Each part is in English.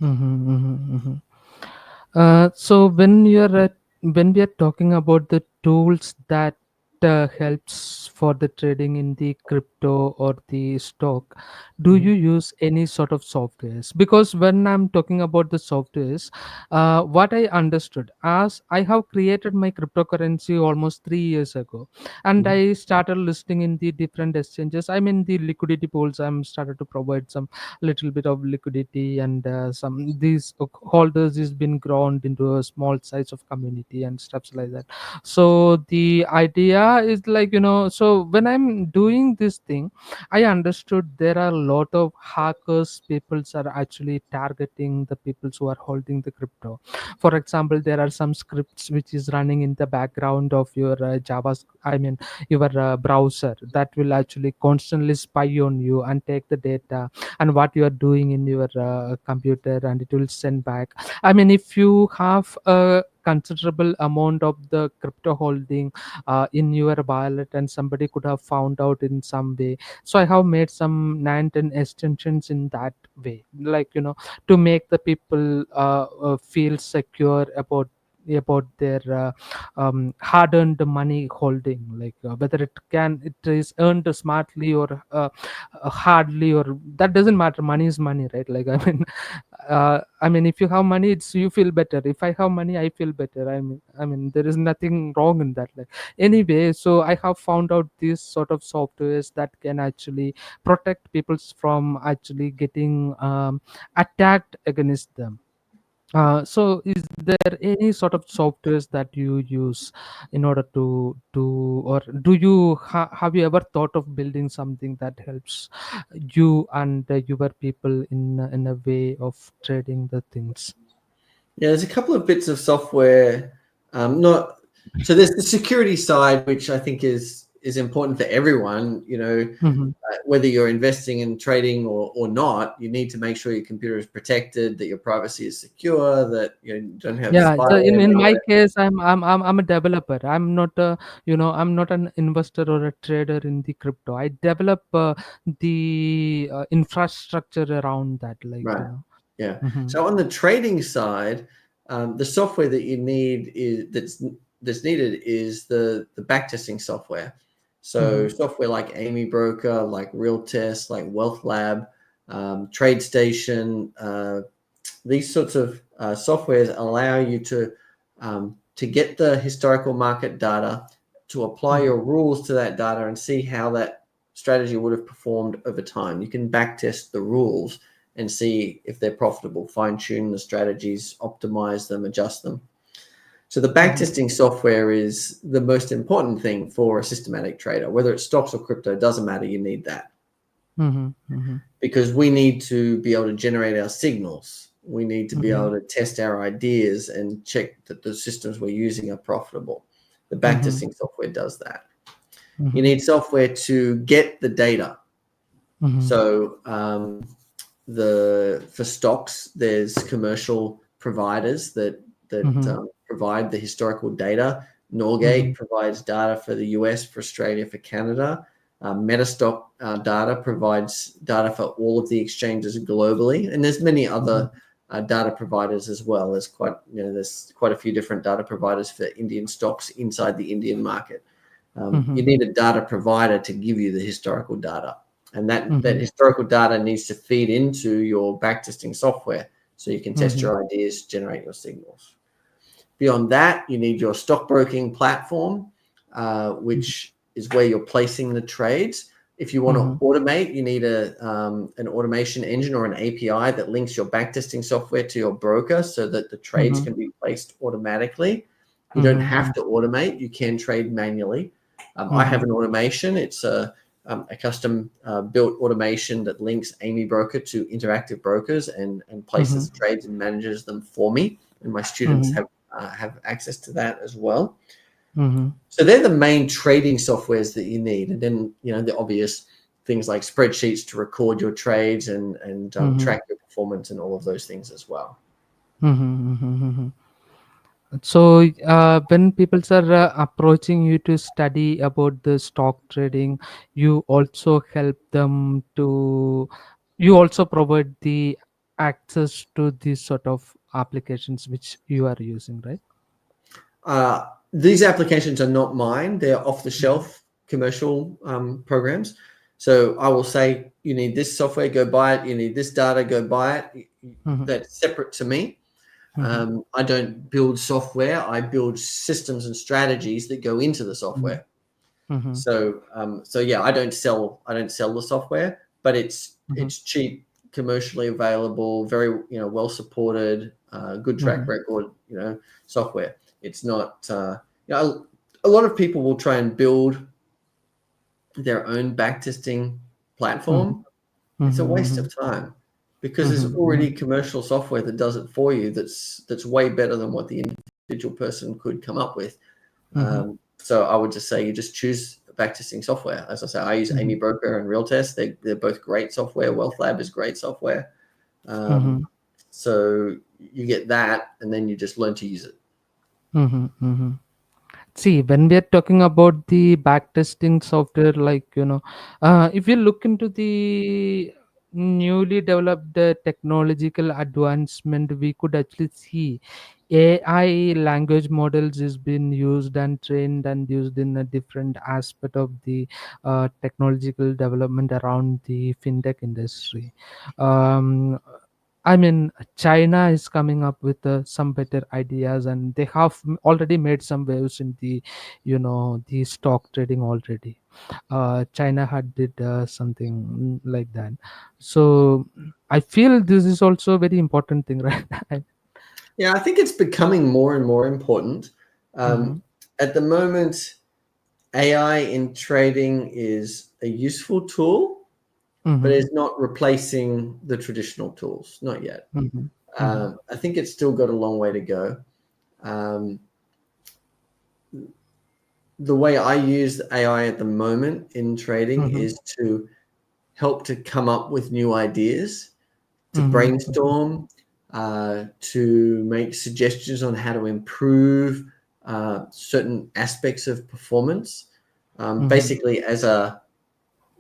Mhm, mhm, mhm. So when we are talking about the tools that helps for the trading in the crypto or the stock, do Mhm. you use any sort of softwares? Because when I'm talking about the softwares, what I understood as I have created my cryptocurrency almost 3 years ago, and Mhm. I started listing in the different exchanges. I mean the liquidity pools. I'm started to provide some little bit of liquidity, and some these holders is been grown into a small size of community and stuffs like that. So the idea is like, so when I'm doing this thing, I understood there are a lot of hackers peoples are actually targeting the peoples who are holding the crypto. For example, there are some scripts which is running in the background of your java, I mean your browser, that will actually constantly spy on you and take the data and what you are doing in your computer, and it will send back. I mean, if you have a considerable amount of the crypto holding in your wallet, and somebody could have found out in some way, so I have made some 9 10 extensions in that way, like, to make the people feel secure about their hard-earned money holding, like whether it is earned smartly or hardly, or that doesn't matter. Money is money, right? Like, I mean, if you have money, it's you feel better. If I have money, I feel better. I mean there is nothing wrong in that, like, anyway. So I have found out these sort of softwares that can actually protect people from actually getting attacked against them. So is there any sort of softwares that you use in order to do, or do you have you ever thought of building something that helps you and your people in a way of trading the things? Yeah, there's a couple of bits of software. Not so there's the security side, which I think is important for everyone. Hmm. Whether you're investing in trading or not, you need to make sure your computer is protected, that your privacy is secure, that you don't have Yeah, so spyware, in my malware. case, I'm a developer. I'm not an investor or a trader in the crypto. I develop the infrastructure around that, like, Right. Yeah. Hmm. So on the trading side, the software that you need is that's needed is the backtesting software. Hmm. So software like Amy Broker, like Realtest, like Wealth Lab, TradeStation, these sorts of softwares allow you to get the historical market data, to apply Hmm. your rules to that data, and see how that strategy would have performed over time. You can backtest the rules and see if they're profitable, fine tune the strategies, optimize them, adjust them. So the Hmm. backtesting software is the most important thing for a systematic trader, whether it's stocks or crypto, doesn't matter. You need that Hmm. Hmm. because we need to be able to generate our signals. We need to be Hmm. able to test our ideas and check that the systems we're using are profitable. The Hmm. backtesting software does that. You Hmm. need software to get the data. Hmm. So the for stocks, there's commercial providers that Hmm. provide the historical data. Hmm. Norgate provides data for the US, for Australia, for Canada. Metastock data provides data for all of the exchanges globally, and there's many Hmm. other data providers as well. There's quite a few different data providers for Indian stocks inside the Indian market. You Hmm. need a data provider to give you the historical data, and that Hmm. historical data needs to feed into your backtesting software so you can test Hmm. your ideas, generate your signals. Beyond that, you need your stockbroking platform, which is where you're placing the trades. If you want to Hmm. automate, you need an automation engine or an API that links your backtesting software to your broker so that the trades Hmm. can be placed automatically. You don't Hmm. have to automate, you can trade manually. I have Hmm. an automation. It's a custom built automation that links Amy Broker to Interactive Brokers and Hmm. places trades and manages them for me. And my students Hmm. have access to that as well. Hmm. So they're the main trading softwares that you need, and then the obvious things like spreadsheets to record your trades and Hmm. track your performance and all of those things as well. Hmm. So, when people are approaching you to study about the stock trading, you also help them to, you also provide the access to these sort of applications which you are using, right? These applications are not mine; they're off-the-shelf commercial programs. So I will say, you need this software, go buy it. You need this data, go buy it. Mm-hmm. That's separate to me. Mm-hmm. I don't build software; I build systems and strategies that go into the Mm-hmm. software. Mm-hmm. So yeah, I don't sell the software, but it's Mm-hmm. it's cheap, commercially available, very well supported, good track Mm-hmm. record, software. It's not a lot of people will try and build their own backtesting Mm-hmm. platform. It's a waste Mm-hmm. of time because there's Mm-hmm. already commercial software that does it for you. That's way better than what the individual person could come up with. Mm-hmm. So I would just say you just choose backtesting software. As I say, I use Mm-hmm. Amy Broker and Realtest. They're both great software. Wealth Lab is great software. Mm-hmm. Um, so you get that, and then you just learn to use it. Mm-hmm. Mm-hmm. See, when we are talking about the backtesting software, if you look into the newly developed technological advancement, we could actually see AI language models is being used and trained and used in a different aspect of the technological development around the fintech industry. Um, I mean, China is coming up with some better ideas, and they have already made some waves in the, the stock trading already. China had did something like that. So I feel this is also a very important thing, right? Yeah, I think it's becoming more and more important. Mm-hmm. Um, at the moment, AI in trading is a useful tool, but Mm-hmm. it's not replacing the traditional tools. Not yet. Mm-hmm. Mm-hmm. I think it's still got a long way to go. Um, the way I use AI at the moment in trading Mm-hmm. is to help to come up with new ideas, to Mm-hmm. brainstorm, to make suggestions on how to improve certain aspects of performance, Mm-hmm. basically as a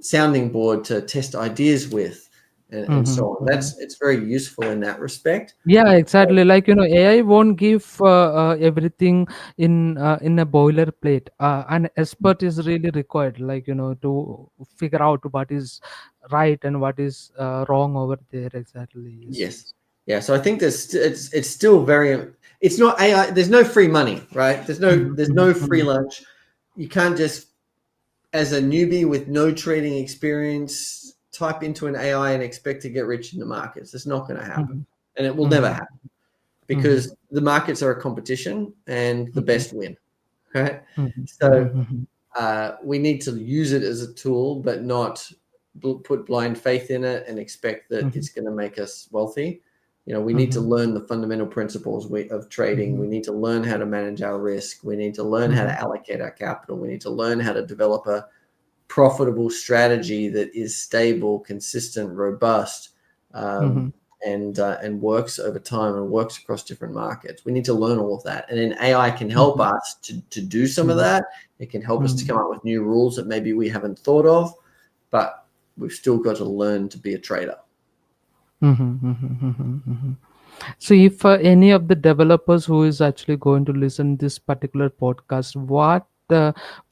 sounding board to test ideas with, and Mm-hmm. so on. Mm-hmm. It's very useful in that respect. Yeah, exactly. AI won't give everything in a boilerplate. An expert is really required, to figure out what is right and what is wrong over there. Exactly. Yes. Yes. Yeah. So I think it's still very it's not AI. There's no free money, right? There's no Mm-hmm. there's Mm-hmm. no free Mm-hmm. lunch. You can't just as a newbie with no trading experience type into an AI and expect to get rich in the markets. It's not going to happen, and it will never Mm-hmm. happen Mm-hmm. because the markets are a competition and the Mm-hmm. best win. Right. Mm-hmm. So Mm-hmm. we need to use it as a tool, but not put blind faith in it and expect that Mm-hmm. it's going to make us wealthy. We need to Mm-hmm. learn the fundamental principles of trading. Mm-hmm. We need to learn how to manage our risk. We need to learn how Mm-hmm. to allocate our capital. We need to learn how to develop a profitable strategy that is stable, consistent, robust, Mm-hmm. um, and works over time and works across different markets. We need to learn all of that, and then AI can help Mm-hmm. us to do some of Mm-hmm. that. It can help us to Mm-hmm. come up with new rules that maybe we haven't thought of, but we've still got to learn to be a trader. Mm-hmm. Mm-hmm. So, if any of the developers who is actually going to listen this particular podcast, what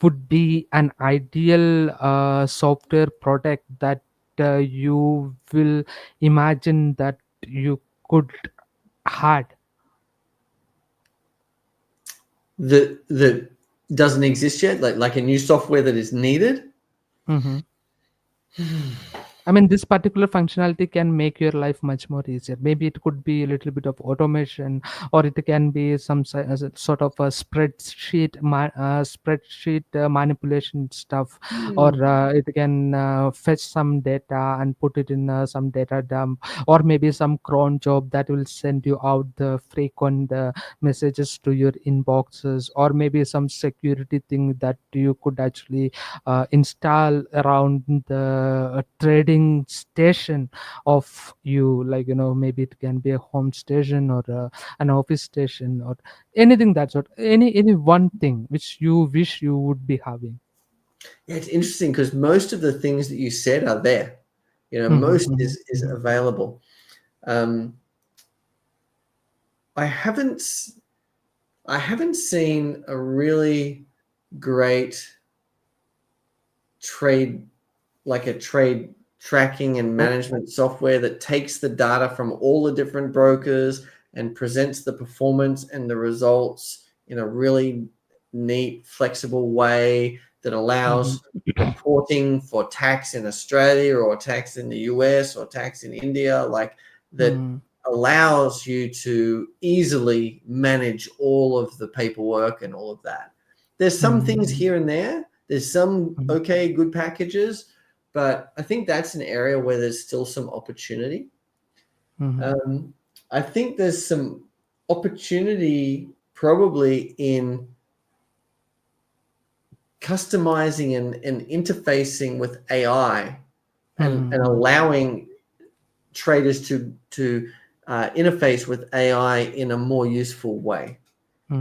would be an ideal software product that you will imagine that you could had? That doesn't exist yet, like a new software that is needed. Mm-hmm. I mean, this particular functionality can make your life much more easier. Maybe it could be a little bit of automation, or it can be some as a sort of a spreadsheet manipulation stuff, or Hmm. it can fetch some data and put it in some data dump, or maybe some cron job that will send you out the frequent messages to your inboxes, or maybe some security thing that you could actually install around the trading station of you, maybe it can be a home station or an office station or anything that sort, any one thing which you wish you would be having. Yeah, it's interesting because most of the things that you said are there. Mhm, Most mhm, is mhm, available. Um, I haven't seen a really great trade, like a trade tracking and Oh, management software that takes the data from all the different brokers and presents the performance and the results in a really neat, flexible way that mhm, allows reporting for tax in Australia or tax in the US or tax in India, like that mhm, allows you to easily manage all of the paperwork and all of that. There's some things mhm, here and there. There's some mhm, okay, good packages, but I think that's an area where there's still some opportunity. mhm, Um, I think there's some opportunity probably in customizing and interfacing with AI and mhm, allowing traders to interface with AI in a more useful way.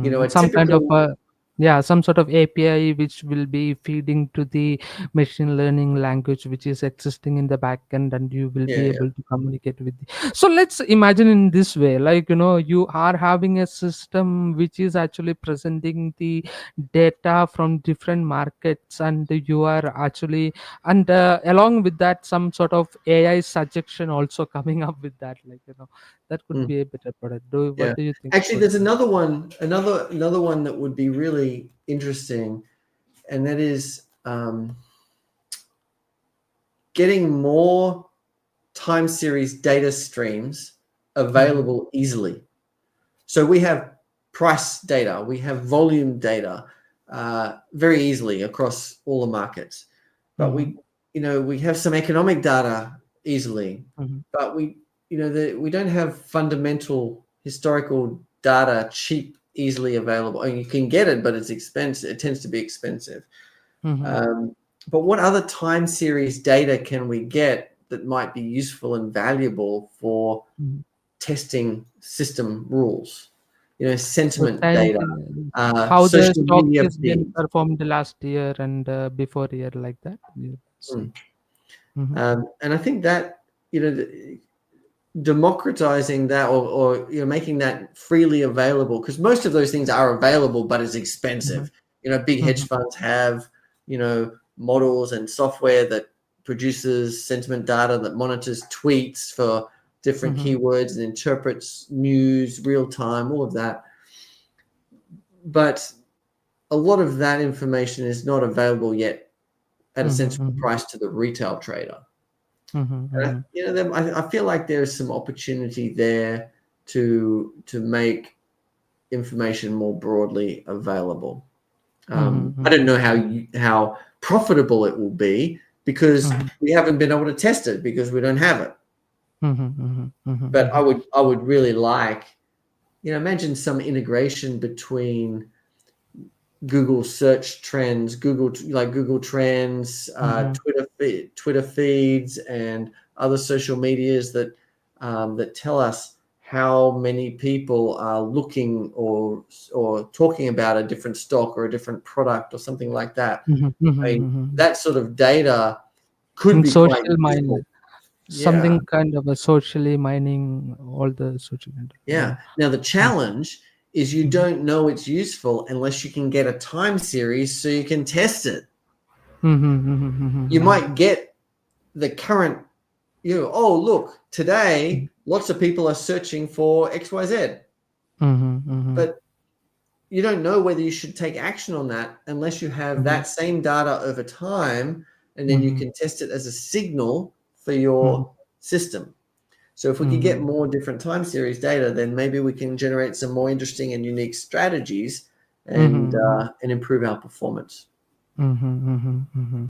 You know, a Some kind of typical yeah, some sort of API which will be feeding to the machine learning language which is existing in the backend, and you will yeah, be yeah. able to communicate with so let's imagine in this way, like, you are having a system which is actually presenting the data from different markets, and you are actually, and along with that, some sort of AI suggestion also coming up with that, like, that could Mm, be a better product. yeah. What do you think Actually, about there's that? another one, another one that would be really interesting, and that is getting more time series data streams Mhm, available easily. So we have price data, we have volume data very easily across all the markets. But mhm, we have some economic data easily, mhm, but we don't have fundamental historical data cheap, easily available. I mean, you can get it, but it's expensive. It tends to be expensive. mhm, Um, but what other time series data can we get that might be useful and valuable for mhm. testing system rules? The Sentiment time, data, how the social stock media is been feeds. performed last year and before year, like that. You say. Mm. Mhm, And I think that democratizing that or making that freely available, because most of those things are available, but it's mhm, expensive. Big hedge mhm, funds have models and software that produces sentiment data that monitors tweets for different mhm, keywords and interprets news real time, all of that. But a lot of that information is not available yet at a mhm, sensible mhm, price to the retail trader. mhm, And mhm, I feel like there's some opportunity there to make information more broadly available. mhm, I mhm, don't know how profitable it will be because mhm, we haven't been able to test it because we don't have it. mhm, mhm, mhm, But mhm, I would really like, imagine some integration between Google search trends, Google Trends, mhm, Twitter feeds, and other social medias that tell us how many people are looking or talking about a different stock or a different product or something like that. mhm, I mhm, mean, mhm. that sort of data could And be quite social mine, useful. Yeah, something kind of a socially mining all the social media. yeah. Now the challenge is you Mhm, don't know it's useful unless you can get a time series so you can test it. mhm, mhm, mhm, You mhm, might get the current, oh, look, mhm, today lots of people are searching for XYZ, mhm, mhm, but you don't know whether you should take action on that unless you have mhm, that same data over time, and then you mhm, can test it as a signal for mhm, your system. So if we could get mhm, more different time series data, then maybe we can generate some more interesting and unique strategies mhm, and improve our performance. mhm, mhm, mhm.